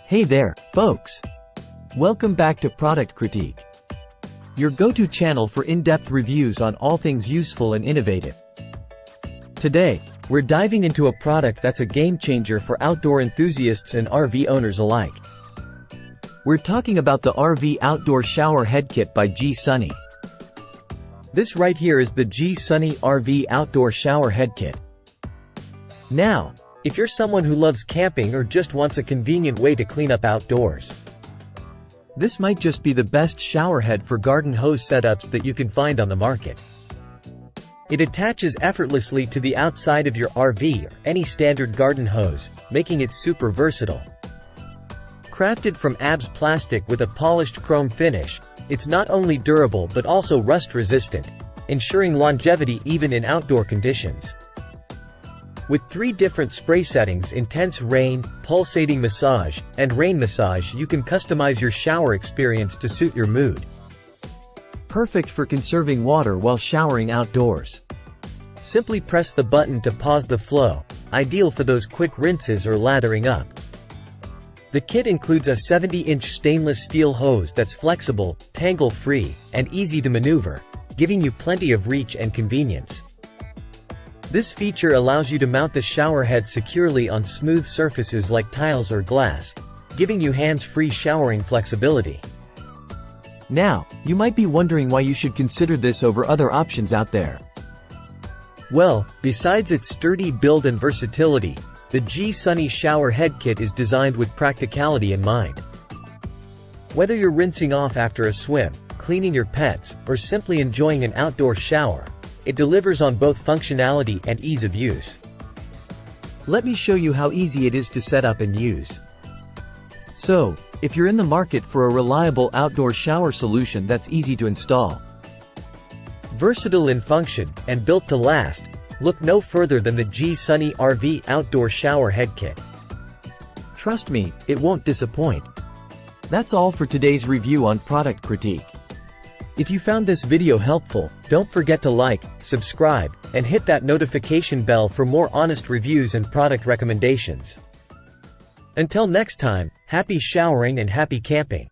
Hey there, folks! Welcome back to Product Critique, your go-to channel for in-depth reviews on all things useful and innovative. Today, we're diving into a product that's a game-changer for outdoor enthusiasts and RV owners alike. We're talking about the RV Outdoor Shower Head Kit by G-Sunny. This right here is the G-Sunny RV Outdoor Shower Head Kit. Now, if you're someone who loves camping or just wants a convenient way to clean up outdoors, this might just be the best shower head for garden hose setups that you can find on the market. It attaches effortlessly to the outside of your RV or any standard garden hose, making it super versatile. Crafted from ABS plastic with a polished chrome finish, it's not only durable but also rust-resistant, ensuring longevity even in outdoor conditions. With 3 different spray settings: intense rain, pulsating massage, and rain massage, you can customize your shower experience to suit your mood. Perfect for conserving water while showering outdoors. Simply press the button to pause the flow, ideal for those quick rinses or lathering up. The kit includes a 70-inch stainless steel hose that's flexible, tangle-free, and easy to maneuver, giving you plenty of reach and convenience. This feature allows you to mount the shower head securely on smooth surfaces like tiles or glass, giving you hands-free showering flexibility. Now, you might be wondering why you should consider this over other options out there. Well, besides its sturdy build and versatility, the G-Sunny Shower Head Kit is designed with practicality in mind. Whether you're rinsing off after a swim, cleaning your pets, or simply enjoying an outdoor shower, it delivers on both functionality and ease of use. Let me show you how easy it is to set up and use. So, if you're in the market for a reliable outdoor shower solution that's easy to install, versatile in function, and built to last, look no further than the G-Sunny RV Outdoor Shower Head Kit. Trust me, it won't disappoint. That's all for today's review on Product Critique. If you found this video helpful, don't forget to like, subscribe, and hit that notification bell for more honest reviews and product recommendations. Until next time, happy showering and happy camping.